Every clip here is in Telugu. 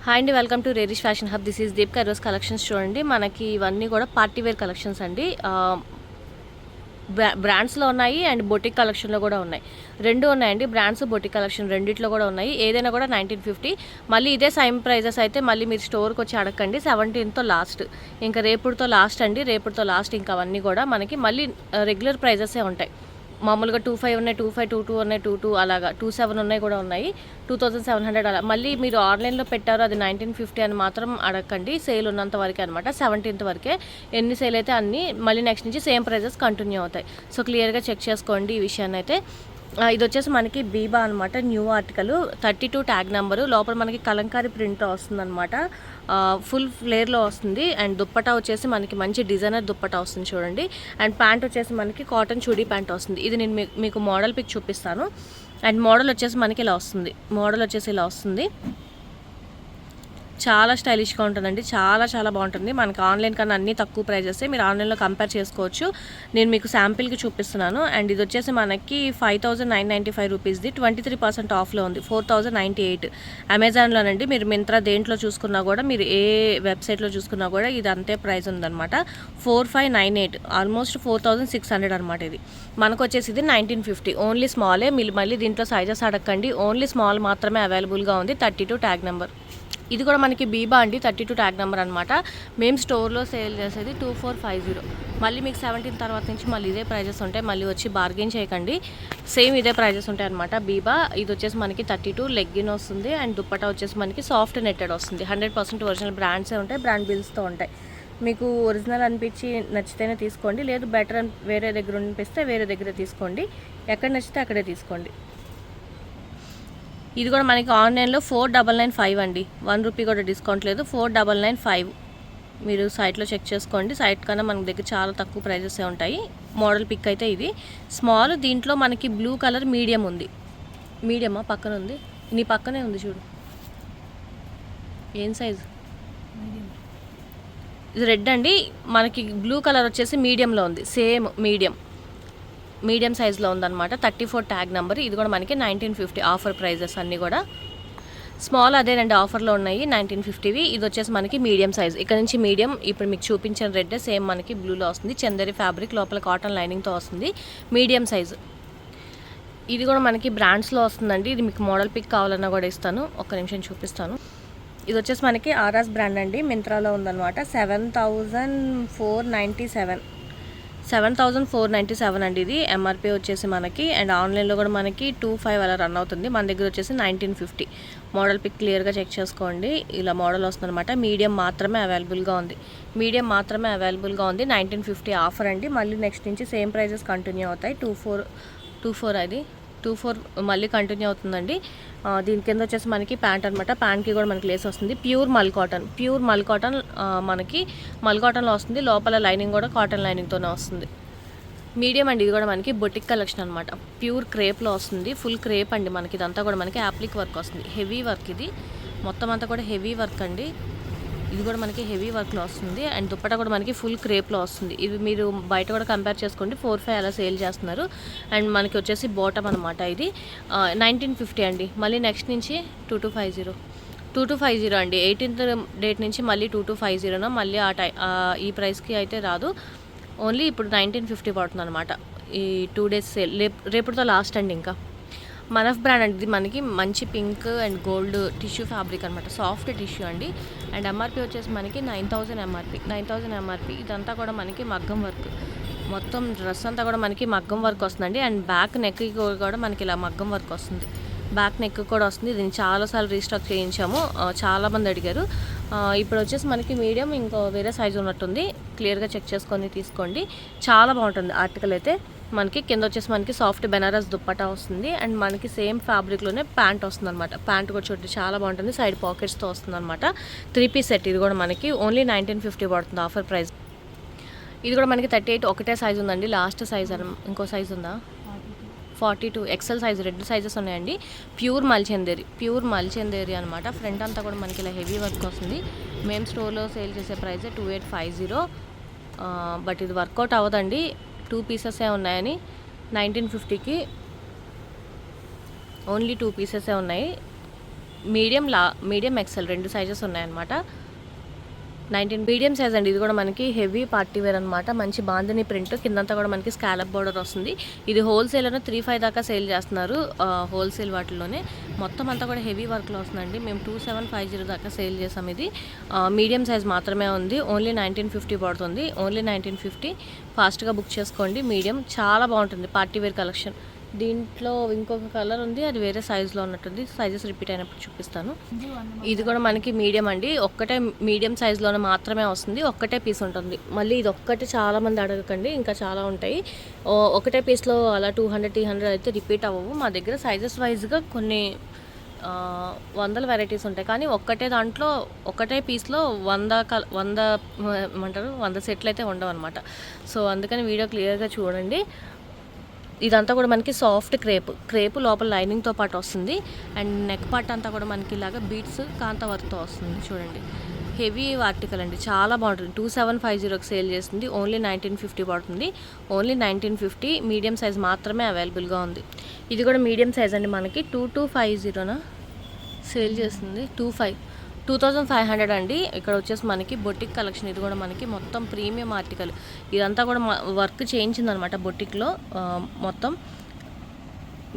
హాయ్ అండి, వెల్కమ్ టు రేరిష్ fashion hub. This is Deepika. ఈరోజు కలెక్షన్స్ చూడండి. మనకి ఇవన్నీ కూడా పార్టీ వేర్ కలెక్షన్స్ అండి. బ్రాండ్స్లో ఉన్నాయి అండ్ బొటిక్ కలెక్షన్లో కూడా ఉన్నాయి. రెండు ఉన్నాయండి, బ్రాండ్స్ బొటిక్ కలెక్షన్ రెండిట్లో కూడా ఉన్నాయి. ఏదైనా కూడా 1950. మళ్ళీ ఇదే సేమ్ ప్రైజెస్ అయితే మళ్ళీ మీరు స్టోర్కి వచ్చి అడగండి. 17తో లాస్ట్, ఇంకా రేపుడుతో లాస్ట్ అండి. రేపుడుతో లాస్ట్. ఇంకా అవన్నీ కూడా మనకి మళ్ళీ రెగ్యులర్ ప్రైజెసే ఉంటాయి. మామూలుగా 25 ఉన్నాయి, 25, 22 ఉన్నాయి, 22 అలాగా 27 ఉన్నాయి కూడా ఉన్నాయి. 2700 అలా. మళ్ళీ మీరు ఆన్లైన్లో పెట్టారు అది 1950 అని మాత్రం అడగండి. సేల్ ఉన్నంత వరకే అనమాట. 17th వరకే. ఎన్ని సేల్ అయితే అన్ని మళ్ళీ నెక్స్ట్ నుంచి సేమ్ ప్రైజెస్ కంటిన్యూ అవుతాయి. సో క్లియర్గా చెక్ చేసుకోండి ఈ విషయాన్ని అయితే. ఇది వచ్చేసి మనకి బీబా అనమాట. New article 32 tag number. లోపల మనకి కలంకారీ ప్రింట్ వస్తుంది అనమాట. ఫుల్ ఫ్లేర్లో వస్తుంది. అండ్ దుప్పటా వచ్చేసి మనకి మంచి డిజైనర్ దుప్పటా వస్తుంది చూడండి. అండ్ ప్యాంట్ వచ్చేసి మనకి కాటన్ చుడీ ప్యాంట్ వస్తుంది. ఇది నేను మీకు మోడల్ పిక్ చూపిస్తాను. అండ్ మోడల్ వచ్చేసి మనకి ఇలా వస్తుంది. మోడల్ వచ్చేసి ఇలా వస్తుంది. చాలా స్టైలిష్గా ఉంటుందండి. చాలా చాలా బాగుంటుంది. మనకి ఆన్లైన్ కన్నా అన్నీ తక్కువ ప్రైజెస్. మీరు ఆన్లైన్లో కంపేర్ చేసుకోవచ్చు. నేను మీకు శాంపిల్కి చూపిస్తున్నాను. అండ్ ఇది వచ్చేసి మనకి 5995 రూపీస్ది. 23% ఆఫ్లో ఉంది. 4098 అమెజాన్లోనండి. మీరు మింత్రా దేంట్లో చూసుకున్నా కూడా, మీరు ఏ వెబ్సైట్లో చూసుకున్నా కూడా ఇది అంతే ప్రైస్ ఉందన్నమాట. 4598, ఆల్మోస్ట్ 4600 అనమాట. ఇది మనకు వచ్చేసి ఇది 1950. ఓన్లీ స్మాలే. మళ్ళీ దీంట్లో సైజెస్ అడగండి. ఓన్లీ స్మాల్ మాత్రమే అవైలబుల్గా ఉంది. 32 ట్యాగ్ నెంబర్. ఇది కూడా మనకి బీబా అండి. 32 ట్యాగ్ నెంబర్ అనమాట. మేము స్టోర్లో సేల్ చేసేది 2450. మళ్ళీ మీకు 17 తర్వాత నుంచి మళ్ళీ ఇదే ప్రైజెస్ ఉంటాయి. మళ్ళీ వచ్చి బార్గెన్ చేయకండి. సేమ్ ఇదే ప్రైజెస్ ఉంటాయి అనమాట. బీబా ఇది వచ్చేసి మనకి 32 లెగ్గిన్ వస్తుంది. అండ్ దుప్పటా వచ్చేసి మనకి సాఫ్ట్ నెట్టెడ్ వస్తుంది. 100% ఒరిజినల్ బ్రాండ్సే ఉంటాయి. బ్రాండ్ బిల్స్తో ఉంటాయి. మీకు ఒరిజినల్ అనిపించి నచ్చితేనే తీసుకోండి. లేదు బెటర్ అని వేరే దగ్గర అనిపిస్తే వేరే దగ్గర తీసుకోండి. ఎక్కడ నచ్చితే అక్కడే తీసుకోండి. ఇది కూడా మనకి ఆన్లైన్లో 4995 అండి. 1 రూపీ కూడా డిస్కౌంట్ లేదు. 4995. మీరు సైట్లో చెక్ చేసుకోండి. సైట్ కన్నా మన దగ్గర చాలా తక్కువ ప్రైజెసే ఉంటాయి. మోడల్ పిక్ అయితే ఇది స్మాల్. దీంట్లో మనకి బ్లూ కలర్ మీడియం ఉంది. మీడియమా పక్కన ఉంది? నీ పక్కనే ఉంది చూడు. ఏం సైజు? ఇది రెడ్ అండి. మనకి బ్లూ కలర్ వచ్చేసి మీడియంలో ఉంది. సేమ్ మీడియం సైజులో ఉందన్నమాట. 34 ట్యాగ్ నెంబర్. ఇది కూడా మనకి 1950 ఆఫర్ ప్రైజెస్ అన్నీ కూడా. స్మాల్ అదేనండి ఆఫర్లో ఉన్నాయి 1950వి. ఇది వచ్చేసి మనకి మీడియం సైజ్. ఇక్కడ నుంచి మీడియం. ఇప్పుడు మీకు చూపించిన రెడ్ సేమ్ మనకి బ్లూలో వస్తుంది. చందేరి ఫ్యాబ్రిక్, లోపల కాటన్ లైనింగ్తో వస్తుంది. Medium size. ఇది కూడా మనకి బ్రాండ్స్లో వస్తుందండి. ఇది మీకు మోడల్ పిక్ కావాలన్నా కూడా ఇస్తాను. ఒక్క నిమిషం చూపిస్తాను. ఇది వచ్చేసి మనకి ఆర్ఆర్ఎస్ బ్రాండ్ అండి. మింత్రాలో ఉందన్నమాట. 7497 అండి. ఇది ఎంఆర్పీ వచ్చేసి మనకి. అండ్ ఆన్లైన్లో కూడా మనకి 25 అలా రన్ అవుతుంది. మన దగ్గర వచ్చేసి 1950. మోడల్ పిక్ క్లియర్గా చెక్ చేసుకోండి. ఇలా మోడల్ వస్తుందన్నమాట. మీడియం మాత్రమే అవైలబుల్గా ఉంది. 1950 ఆఫర్ అండి. మళ్ళీ నెక్స్ట్ నుంచి సేమ్ ప్రైజెస్ కంటిన్యూ అవుతాయి. 24 మళ్ళీ కంటిన్యూ అవుతుందండి. దీని కింద వచ్చేసి మనకి ప్యాంట్ అనమాట. ప్యాంట్కి కూడా మనకి లేస్ వస్తుంది. ప్యూర్ మల్ కాటన్ మనకి మల్ కాటన్లో వస్తుంది. లోపల లైనింగ్ కూడా కాటన్ లైనింగ్తోనే వస్తుంది. మీడియం అండి. ఇది కూడా మనకి బొటిక్ కలెక్షన్ అనమాట. ప్యూర్ క్రేప్లో వస్తుంది. ఫుల్ క్రేప్ అండి. మనకి ఇదంతా కూడా మనకి యాప్లిక్ వర్క్ వస్తుంది. Heavy work. ఇది మొత్తం అంతా కూడా హెవీ వర్క్ అండి. ఇది కూడా మనకి హెవీ వర్క్లో వస్తుంది. అండ్ దుప్పటా కూడా మనకి ఫుల్ క్రేప్లో వస్తుంది. ఇది మీరు బయట కూడా కంపేర్ చేసుకోండి. 45 అలా సేల్ చేస్తున్నారు. అండ్ మనకి వచ్చేసి బాటమ్ అనమాట. ఇది 1950 అండి. మళ్ళీ నెక్స్ట్ నుంచి 2250 అండి. 18th డేట్ నుంచి మళ్ళీ 2250. మళ్ళీ ఈ ప్రైస్కి అయితే రాదు. ఓన్లీ ఇప్పుడు 1950 పడుతుంది అనమాట. ఈ 2 days సేల్. రేపుతో లాస్ట్ అండి. ఇంకా మనఫ్ బ్రాండ్ అండి. ఇది మనకి మంచి pink and gold tissue fabric అనమాట. సాఫ్ట్ టిష్యూ అండి. అండ్ ఎంఆర్పీ వచ్చేసి మనకి 9000 ఎంఆర్పీ. ఇదంతా కూడా మనకి మగ్గం వర్క్. మొత్తం డ్రెస్ అంతా కూడా మనకి మగ్గం వర్క్ వస్తుందండి. అండ్ బ్యాక్ నెక్కి కూడా మనకి ఇలా మగ్గం వర్క్ వస్తుంది. బ్యాక్ నెక్ కూడా వస్తుంది. దీన్ని చాలాసార్లు రీస్టాక్ చేయించాము. చాలామంది అడిగారు. ఇప్పుడు వచ్చేసి మనకి మీడియం, ఇంకో వేరే సైజు ఉన్నట్టుంది. క్లియర్గా చెక్ చేసుకొని తీసుకోండి. చాలా బాగుంటుంది ఆర్టికల్ అయితే. మనకి కింద వచ్చేసి మనకి సాఫ్ట్ బెనారస్ దుప్పటా వస్తుంది. అండ్ మనకి సేమ్ ఫ్యాబ్రిక్లోనే ప్యాంట్ వస్తుంది అనమాట. ప్యాంట్ కూడా చూడండి చాలా బాగుంటుంది. సైడ్ పాకెట్స్తో వస్తుంది అనమాట. 3 పీస్ సెట్. ఇది కూడా మనకి ఓన్లీ 1950 పడుతుంది ఆఫర్ ప్రైస్. ఇది కూడా మనకి 38 ఒకటే సైజు ఉందండి. లాస్ట్ సైజ్ ఇంకో సైజు ఉందా? 42 ఎక్సెల్ సైజ్. 2 సైజెస్ ఉన్నాయండి. ప్యూర్ మల్చందేరి అనమాట. ఫ్రంట్ అంతా కూడా మనకి ఇలా హెవీ వర్క్ వస్తుంది. మేము స్టోర్లో సేల్ చేసే ప్రైస్ 2850. బట్ ఇది వర్కౌట్ అవ్వదండి. 2 పీసెసే ఉన్నాయని 1950కి ఓన్లీ 2 పీసెసే ఉన్నాయి. మీడియం ఎక్సెల్ 2 సైజెస్ ఉన్నాయన్నమాట. 19 మీడియం సైజ్ అండి. ఇది కూడా మనకి హెవీ పార్టీ వేర్ అనమాట. మంచి బాందిని ప్రింట్, కిందంతా కూడా మనకి స్కాలప్ బోర్డర్ వస్తుంది. ఇది హోల్సేల్లోనే 3-5 దాకా సేల్ చేస్తున్నారు. హోల్సేల్ వాటిలోనే మొత్తం అంతా కూడా హెవీ వర్క్లో వస్తుందండి. మేము 2750 దాకా సేల్ చేసాం. ఇది మీడియం సైజ్ మాత్రమే ఉంది. ఓన్లీ 1950 పడుతుంది. ఓన్లీ 1950. ఫాస్ట్గా బుక్ చేసుకోండి. మీడియం చాలా బాగుంటుంది పార్టీ వేర్ కలెక్షన్. దీంట్లో ఇంకొక కలర్ ఉంది, అది వేరే సైజులో ఉన్నట్టుంది. సైజెస్ రిపీట్ అయినప్పుడు చూపిస్తాను. ఇది కూడా మనకి మీడియం అండి. ఒక్కటే మీడియం సైజులోనే మాత్రమే వస్తుంది. ఒక్కటే పీస్ ఉంటుంది. మళ్ళీ ఇది ఒక్కటి చాలామంది అడగకండి, ఇంకా చాలా ఉంటాయి. ఒకటే పీస్లో అలా 200-300 అయితే రిపీట్ అవ్వవు. మా దగ్గర సైజెస్ వైజ్గా కొన్ని వందల వెరైటీస్ ఉంటాయి, కానీ ఒక్కటే దాంట్లో ఒకటే పీస్లో 100 ఏమంటారు 100 సెట్లు అయితే ఉండవు అనమాట. సో అందుకని వీడియో క్లియర్గా చూడండి. ఇదంతా కూడా మనకి సాఫ్ట్ క్రేప్ లోపల లైనింగ్తో పాటు వస్తుంది. అండ్ నెక్ పార్ట్ అంతా కూడా మనకి ఇలాగా బీట్స్ కాంతా వర్క్తో వస్తుంది. చూడండి, హెవీ ఆర్టికల్ అండి, చాలా బాగుంటుంది. 2750కి సేల్ చేస్తుంది. ఓన్లీ 1950 పడుతుంది. ఓన్లీ 1950. మీడియం సైజ్ మాత్రమే అవైలబుల్గా ఉంది. ఇది కూడా మీడియం సైజ్ అండి. మనకి 2250 సేల్ చేస్తుంది. 2500 అండి. ఇక్కడ వచ్చేసి మనకి బొటిక్ కలెక్షన్. ఇది కూడా మనకి మొత్తం ప్రీమియం ఆర్టికల్. ఇదంతా కూడా వర్క్ చేయించింది అనమాట బొటిక్లో. మొత్తం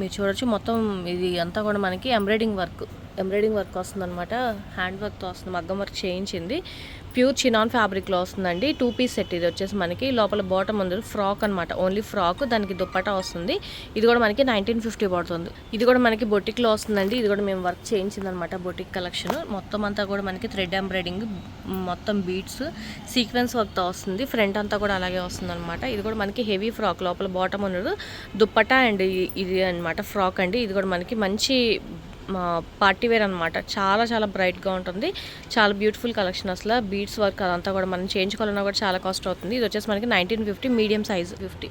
మీరు చూడొచ్చు. మొత్తం ఇది అంతా కూడా మనకి ఎంబ్రాయిడింగ్ వర్క్ వస్తుంది అనమాట. హ్యాండ్ వర్క్తో వస్తుంది. మగ్గం వర్క్ చేయించింది. ప్యూర్ చినాన్ ఫ్యాబ్రిక్లో వస్తుందండి. 2 పీస్ సెట్. ఇది వచ్చేసి మనకి లోపల బాటమ్ ఉంది, ఫ్రాక్ అనమాట. ఓన్లీ ఫ్రాక్, దానికి దుప్పటా వస్తుంది. ఇది కూడా మనకి 1950 పడుతుంది. ఇది కూడా మనకి బొటిక్లో వస్తుందండి. ఇది కూడా మేము వర్క్ చేయించింది అనమాట. బొటిక్ కలెక్షన్ మొత్తం అంతా కూడా మనకి థ్రెడ్ ఎంబ్రాయిడింగ్, మొత్తం బీడ్స్, సీక్వెన్స్ వర్క్తో వస్తుంది. ఫ్రంట్ అంతా కూడా అలాగే వస్తుంది అనమాట. ఇది కూడా మనకి హెవీ ఫ్రాక్, లోపల బాటమ్ ఉన్నది, దుప్పటా అండ్ ఇది అనమాట ఫ్రాక్ అండి. ఇది కూడా మనకి మంచి పార్టీ వేర్ అనమాట. చాలా చాలా బ్రైట్గా ఉంటుంది. చాలా బ్యూటిఫుల్ కలెక్షన్. అసలు బీడ్స్ వర్క్ అదంతా కూడా మనం చేయించుకోవాలన్నా కూడా చాలా కాస్ట్ అవుతుంది. ఇది వచ్చేసి మనకి 1950. Medium size 50.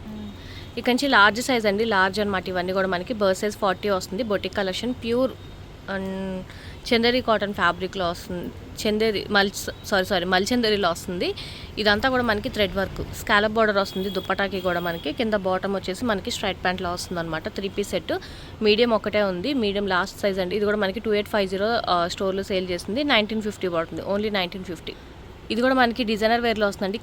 ఇక నుంచి లార్జ్ సైజ్ అండి. లార్జ్ అనమాట. ఇవన్నీ కూడా మనకి బర్త్ సైజ్ 40 వస్తుంది. Boutique collection pure Chanderi cotton ఫ్యాబ్రిక్లో వస్తుంది. మల్చందరిలో వస్తుంది. ఇదంతా కూడా మనకి థ్రెడ్ వర్క్, స్కాలప్ బార్డర్ వస్తుంది. దుప్పటాకి కూడా మనకి కింద బాటమ్ వచ్చేసి మనకి స్ట్రైట్ ప్యాంట్లో వస్తుంది అనమాట. 3 పీస్ సెట్. మీడియం ఒకటే ఉంది. మీడియం లాస్ట్ సైజ్ అండి. ఇది కూడా మనకి 2850 స్టోర్లో సేల్ చేస్తుంది. 1950 పడుతుంది. ఓన్లీ 1950. ఇది కూడా మనకి డిజైనర్ వేర్లో వస్తుందండి.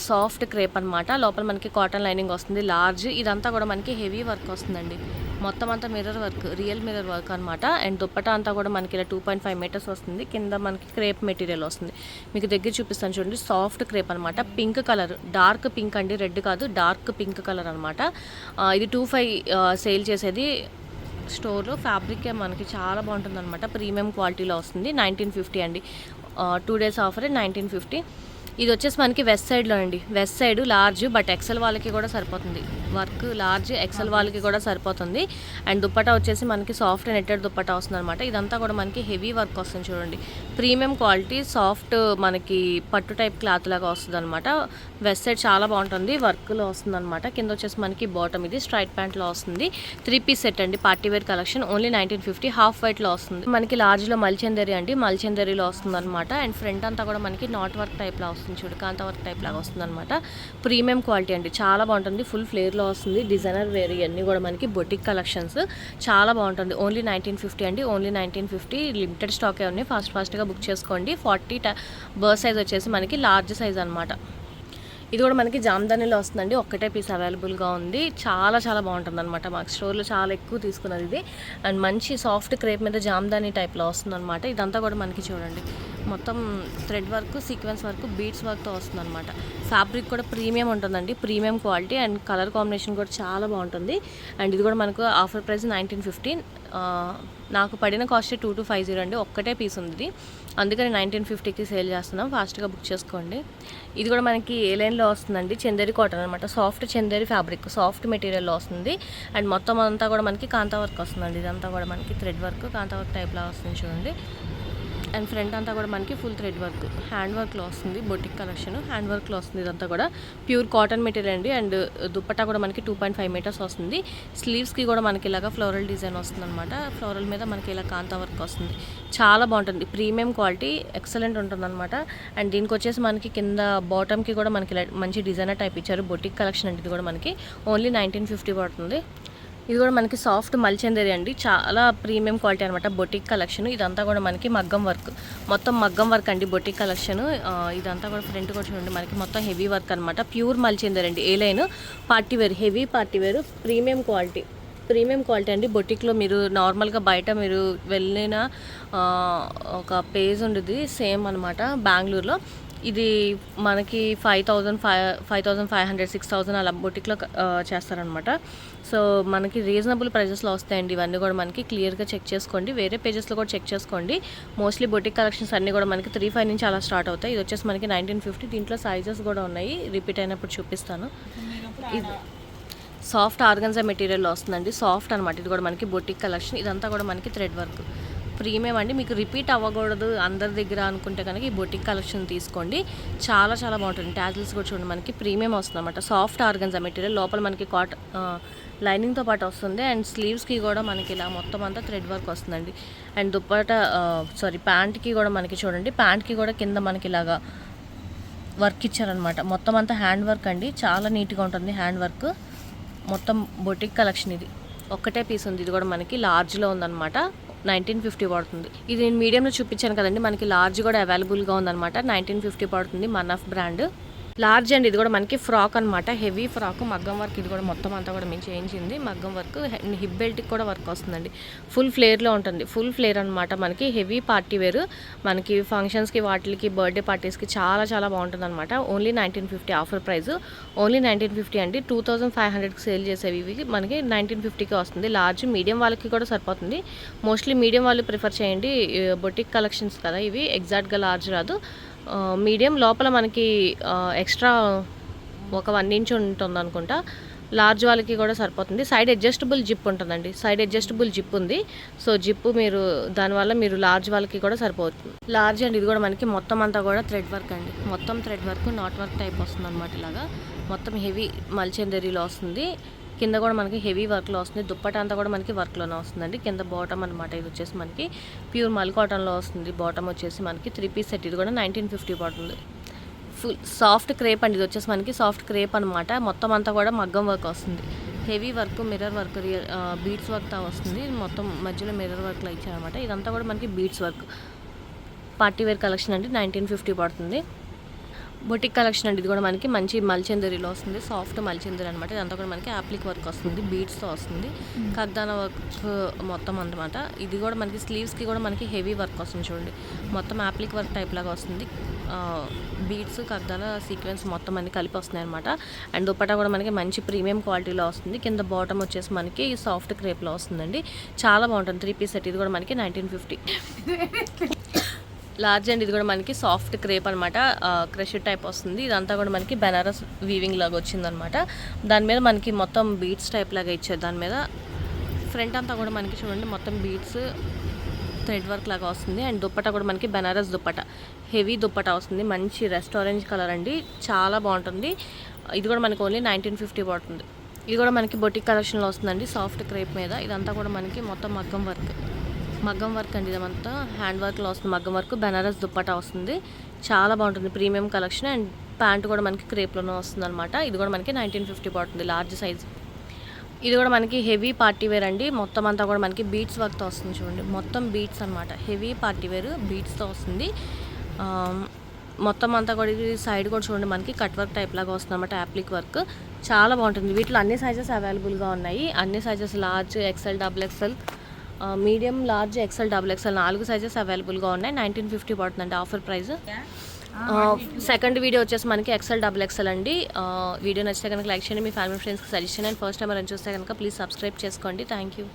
సాఫ్ట్ క్రేప్ అనమాట. లోపల మనకి కాటన్ లైనింగ్ వస్తుంది. లార్జ్. ఇదంతా కూడా మనకి హెవీ వర్క్ వస్తుందండి. మొత్తం అంతా mirror work, real mirror work అనమాట. అండ్ దుప్పటా అంతా కూడా మనకి ఇలా 2.5 మీటర్స్ వస్తుంది. కింద మనకి క్రేప్ మెటీరియల్ వస్తుంది. మీకు దగ్గర చూపిస్తాను చూడండి. సాఫ్ట్ క్రేప్ అనమాట. పింక్ కలర్, డార్క్ పింక్ అండి, రెడ్ కాదు, డార్క్ పింక్ కలర్ అనమాట. ఇది 2500 సేల్ చేసేది స్టోర్లో. ఫ్యాబ్రిక్ మనకి చాలా బాగుంటుంది అనమాట. ప్రీమియం క్వాలిటీలో వస్తుంది. 1950 అండి. 2 డేస్ ఆఫర్ 1950. ఇది వచ్చేసి మనకి వెస్ట్ సైడ్లో అండి. West side large, but XL వాళ్ళకి కూడా సరిపోతుంది. వర్క్ లార్జ్ ఎక్సెల్ వాళ్ళకి కూడా సరిపోతుంది. అండ్ దుప్పటా వచ్చేసి మనకి సాఫ్ట్ నెట్టెడ్ దుప్పటా వస్తుంది అనమాట. ఇదంతా కూడా మనకి హెవీ వర్క్ వస్తుంది చూడండి. ప్రీమియం క్వాలిటీ, సాఫ్ట్ మనకి పట్టు టైప్ క్లాత్ లాగా వస్తుంది అనమాట. వెస్ట్ సైడ్ చాలా బాగుంటుంది. వర్క్లో వస్తుంది అనమాట. కింద వచ్చేసి మనకి బాటమ్ ఇది స్ట్రైట్ ప్యాంట్లో వస్తుంది. 3 పీస్ సెట్ అండి. Party wear collection. Only 1950. Half వైట్లో వస్తుంది. మనకి లార్జ్లో మల్చందరి అండి. మల్చందరిలో వస్తుంది అనమాట. అండ్ ఫ్రంట్ అంతా కూడా మనకి నాట్ వర్క్ టైప్లో వస్తుంది చూడు, కాంతా వర్క్ టైప్ లాగా వస్తుంది అనమాట. ప్రీమియం క్వాలిటీ అండి. చాలా బాగుంటుంది. ఫుల్ ఫ్లేర్లో వస్తుంది. డిజైనర్ వేర్ ఇవన్నీ కూడా మనకి బొటిక్ కలెక్షన్స్. చాలా బాగుంటుంది. ఓన్లీ 1950 అండి. ఓన్లీ 1950. లిమిటెడ్ స్టాకే ఉన్నాయి. ఫాస్ట్గా బుక్ చేసుకోండి. 40 బర్త్ సైజ్ వచ్చేసి మనకి లార్జ్ సైజ్ అనమాట. ఇది కూడా మనకి జామ్దానీలో వస్తుందండి. ఒక్కటే పీస్ అవైలబుల్గా ఉంది. చాలా చాలా బాగుంటుంది అనమాట. మాకు స్టోర్లో చాలా ఎక్కువ తీసుకున్నది ఇది. అండ్ మంచి సాఫ్ట్ క్రేప్ మీద జామ్దానీ టైప్లో వస్తుంది అనమాట. ఇదంతా కూడా మనకి చూడండి మొత్తం thread work, sequence work, beads వర్క్తో వస్తుంది అనమాట. ఫ్యాబ్రిక్ కూడా ప్రీమియం ఉంటుందండి. Premium quality and colour combination కూడా చాలా బాగుంటుంది. అండ్ ఇది కూడా మనకు ఆఫర్ ప్రైస్ 1950. నాకు పడిన కాస్ట్ 2250 అండి. ఒక్కటే పీస్ ఉంది, అందుకని 1950కి సేల్ చేస్తున్నాం. ఫాస్ట్గా బుక్ చేసుకోండి. ఇది కూడా మనకి ఏ లైన్లో వస్తుందండి. చందేరి కాటన్ అనమాట. సాఫ్ట్ చందేరి ఫ్యాబ్రిక్, సాఫ్ట్ మెటీరియల్లో వస్తుంది. అండ్ మొత్తం అంతా కూడా మనకి కాంతా వర్క్ వస్తుందండి. ఇదంతా కూడా మనకి థ్రెడ్ వర్క్, కాంతా వర్క్ టైప్లో వస్తుంది చూడండి. అండ్ ఫ్రంట్ అంతా కూడా మనకి ఫుల్ థ్రెడ్ వర్క్, హ్యాండ్ వర్క్లో వస్తుంది. బొటిక్ కలెక్షన్ హ్యాండ్ వర్క్లో వస్తుంది. ఇదంతా కూడా ప్యూర్ కాటన్ మెటీరియల్ అండి. అండ్ దుప్పట్టా కూడా మనకి 2.5 మీటర్స్ వస్తుంది. స్లీవ్స్కి కూడా మనకి ఇలాగా ఫ్లోరల్ డిజైన్ వస్తుంది అనమాట. ఫ్లోరల్ మీద మనకి ఇలా కాంతా వర్క్ వస్తుంది. చాలా బాగుంటుంది. ప్రీమియం క్వాలిటీ, ఎక్సలెంట్ ఉంటుంది అనమాట. అండ్ దీనికి వచ్చేసి మనకి కింద బాటమ్కి కూడా మనకి మంచి డిజైనర్ టైప్ ఇచ్చారు. బొటిక్ కలెక్షన్ అంటే ఇది కూడా మనకి ఓన్లీ 1950 పడుతుంది. ఇది కూడా మనకి సాఫ్ట్ మల్చందరి అండి, చాలా ప్రీమియం క్వాలిటీ అనమాట. బొటిక్ కలెక్షన్ ఇదంతా కూడా మనకి మగ్గం వర్క్, మొత్తం మగ్గం వర్క్ అండి బొటిక్ కలెక్షన్. ఇదంతా కూడా ఫ్రంట్ కూడా చూడండి మనకి మొత్తం హెవీ వర్క్ అనమాట. ప్యూర్ మల్చందరి అండి, A line party wear, heavy party wear, premium quality అండి. బొటిక్లో మీరు నార్మల్గా బయట మీరు వెళ్ళిన ఒక పేజ్ ఉండేది సేమ్ అనమాట బెంగళూరులో. ఇది మనకి 5,500 6,000 అలా బొటిక్లో చేస్తారనమాట. సో మనకి రీజనబుల్ ప్రైజెస్లో వస్తాయండి ఇవన్నీ కూడా. మనకి క్లియర్గా చెక్ చేసుకోండి, వేరే పేజెస్లో కూడా చెక్ చేసుకోండి. మోస్ట్లీ బొటిక్ కలెక్షన్స్ అన్నీ కూడా మనకి 3,500 నుంచి అలా స్టార్ట్ అవుతాయి. ఇది వచ్చేసి మనకి 1950. దీంట్లో సైజెస్ కూడా ఉన్నాయి, రిపీట్ అయినప్పుడు చూపిస్తాను. ఇది సాఫ్ట్ ఆర్గన్జా మెటీరియల్లో వస్తుందండి, సాఫ్ట్ అనమాట. ఇది కూడా మనకి బొటిక్ కలెక్షన్. ఇదంతా కూడా మనకి థ్రెడ్ వర్క్, ప్రీమియం అండి. మీకు రిపీట్ అవ్వకూడదు అందరి దగ్గర అనుకుంటే కనుక ఈ బొటిక్ కలెక్షన్ తీసుకోండి, చాలా చాలా బాగుంటుంది. ట్యాజిల్స్ కూడా చూడండి మనకి ప్రీమియం వస్తుంది అనమాట. సాఫ్ట్ ఆర్గన్జా మెటీరియల్, లోపల మనకి లైనింగ్తో పాటు వస్తుంది. అండ్ స్లీవ్స్కి కూడా మనకి ఇలా మొత్తం అంతా థ్రెడ్ వర్క్ వస్తుందండి. అండ్ దుప్పట ప్యాంట్కి కూడా మనకి చూడండి, ప్యాంట్కి కూడా కింద మనకి ఇలాగా వర్క్ ఇచ్చారనమాట. మొత్తం అంతా హ్యాండ్ వర్క్ అండి, చాలా నీట్గా ఉంటుంది హ్యాండ్ వర్క్. మొత్తం బొటిక్ కలెక్షన్. ఇది ఒక్కటే పీస్ ఉంది, ఇది కూడా మనకి లార్జ్లో ఉందన్నమాట. 1950 పడుతుంది. ఇది నేను మీడియంలో చూపించాను కదండి, మనకి లార్జ్ కూడా అవైలబుల్గా ఉందన్నమాట. 1950 పడుతుంది, మన్నఫ్ బ్రాండ్. లార్జ్ అండి, ఇది కూడా మనకి ఫ్రాక్ అనమాట, హెవీ ఫ్రాక్ మగ్గం వర్క్. ఇది కూడా మొత్తం అంతా కూడా మేము చేయించింది మగ్గం వర్క్. హిప్ బెల్ట్కి కూడా వర్క్ వస్తుందండి, ఫుల్ ఫ్లేర్లో ఉంటుంది. ఫుల్ ఫ్లేర్ అనమాట మనకి, హెవీ పార్టీ వేర్. మనకి ఫంక్షన్స్కి వాటికి బర్త్డే పార్టీస్కి చాలా చాలా బాగుంటుంది అనమాట. ఓన్లీ 1950 ఆఫర్ ప్రైస్, ఓన్లీ 1950 అండి. 2,500కి సేల్ చేసేవి ఇవి మనకి 1950కి వస్తుంది. లార్జ్ మీడియం వాళ్ళకి కూడా సరిపోతుంది. మోస్ట్లీ మీడియం వాళ్ళు ప్రిఫర్ చేయండి, బొటిక్ కలెక్షన్స్ కదా ఇవి, ఎగ్జాక్ట్గా లార్జ్ రాదు. మీడియం లోపల మనకి ఎక్స్ట్రా ఒక 1 ఇంచ్ ఉంటుంది అనుకుంటా. లార్జ్ వాళ్ళకి కూడా సరిపోతుంది. సైడ్ అడ్జస్టబుల్ జిప్ ఉంటుందండి, సైడ్ అడ్జస్టబుల్ జిప్ ఉంది. సో జిప్పు మీరు దానివల్ల మీరు లార్జ్ వాళ్ళకి కూడా సరిపోతుంది. లార్జ్ అండి, ఇది కూడా మనకి మొత్తం అంతా కూడా థ్రెడ్ వర్క్ అండి, మొత్తం thread work, not work type వస్తుంది అనమాట. ఇలాగా మొత్తం హెవీ మల్చందరిలో వస్తుంది. కింద కూడా మనకి హెవీ వర్క్లో వస్తుంది. దుప్పట అంతా కూడా మనకి వర్క్లోనే వస్తుందండి. కింద బాటమ్ అనమాట, ఇది వచ్చేసి మనకి ప్యూర్ మల్ కాటన్లో వస్తుంది. బాటమ్ వచ్చేసి మనకి 3 పీస్ సెట్. ఇది కూడా 1950 పడుతుంది. ఫుల్ సాఫ్ట్ క్రేప్ అండి, ఇది వచ్చేసి మనకి సాఫ్ట్ క్రేప్ అనమాట. మొత్తం అంతా కూడా మగ్గం వర్క్ వస్తుంది, heavy work, mirror work, beads వర్క్తో వస్తుంది. మొత్తం మధ్యలో మిర్రర్ వర్క్లో ఇచ్చారనమాట. ఇదంతా కూడా మనకి beads work, party wear collection అండి. 1950 పడుతుంది. బొటిక్ కలెక్షన్ అండి, ఇది కూడా మనకి మంచి మల్చందరిలో వస్తుంది, సాఫ్ట్ మల్చందరి అనమాట. ఇదంతా కూడా మనకి యాప్లిక్ వర్క్ వస్తుంది, బీడ్స్తో వస్తుంది, కగ్దానా వర్క్ మొత్తం అనమాట. ఇది కూడా మనకి స్లీవ్స్కి కూడా మనకి హెవీ వర్క్ వస్తుంది చూడండి, మొత్తం యాప్లిక్ వర్క్ టైప్ లాగా వస్తుంది. బీడ్స్, కగ్దానా సీక్వెన్స్ మొత్తం అన్ని కలిపి వస్తున్నాయి అనమాట. అండ్ దుప్పటా కూడా మనకి మంచి ప్రీమియం క్వాలిటీలో వస్తుంది. కింద బాటమ్ వచ్చేసి మనకి సాఫ్ట్ క్రేప్లో వస్తుందండి, చాలా బాగుంటుంది. 3 పీస్ సెట్. ఇది కూడా మనకి 1950. లార్జ్ అండ్ ఇది కూడా మనకి సాఫ్ట్ క్రేప్ అనమాట, క్రష్ టైప్ వస్తుంది. ఇదంతా కూడా మనకి బెనారస్ వీవింగ్ లాగా వచ్చిందనమాట. దాని మీద మనకి మొత్తం బీడ్స్ టైప్ లాగా ఇచ్చారు. దాని మీద ఫ్రంట్ అంతా కూడా మనకి చూడండి మొత్తం బీడ్స్ థ్రెడ్ వర్క్ లాగా వస్తుంది. అండ్ దుప్పట కూడా మనకి బెనారస్ దుప్పట, హెవీ దుప్పట వస్తుంది. మంచి రెస్ట్ ఆరెంజ్ కలర్ అండి, చాలా బాగుంటుంది. ఇది కూడా మనకి ఓన్లీ 1950 పడుతుంది. ఇది కూడా మనకి బొటిక్ కలెక్షన్లో వస్తుందండి, సాఫ్ట్ క్రేప్ మీద. ఇదంతా కూడా మనకి మొత్తం మగ్గం వర్క్ అండి. ఇదంతా హ్యాండ్ వర్క్లో వస్తుంది, మగ్గం వర్క్, బెనారస్ దుప్పటా వస్తుంది, చాలా బాగుంటుంది. Premium collection. అండ్ ప్యాంట్ కూడా మనకి క్రేప్లోనే వస్తుంది అనమాట. ఇది కూడా మనకి 1950 పడుతుంది, లార్జ్ సైజ్. ఇది కూడా మనకి హెవీ పార్టీ వేర్ అండి. మొత్తం అంతా కూడా మనకి బీడ్స్ వర్క్తో వస్తుంది చూడండి, మొత్తం బీడ్స్ అనమాట. హెవీ పార్టీ వేర్ బీడ్స్తో వస్తుంది. మొత్తం అంతా కూడా ఇది సైడ్ కూడా చూడండి మనకి కట్ వర్క్ టైప్ లాగా వస్తుంది అనమాట, యాప్లిక్ వర్క్, చాలా బాగుంటుంది. వీటిలో అన్ని సైజెస్ అవైలబుల్గా ఉన్నాయి, అన్ని sizes large, XL, double XL, medium, large, XL, double XL 4 sizes అవైలబుల్గా ఉన్నాయి. 1950 పడుతుందండి ఆఫర్ ప్రైస్. సెకండ్ వీడియో వచ్చేసి మనకి ఎక్సెల్, డబుల్ ఎక్సెల్ అండి. వీడియో నచ్చితే కనుక లైక్ చేయండి, మీ ఫ్యామిలీ ఫ్రెండ్స్కి సజెస్ట్ చేయండి. అండ్ ఫస్ట్ టైం అని చూస్తే కనుక ప్లీజ్ సబ్స్క్రైబ్ చేసుకోండి. Thank you.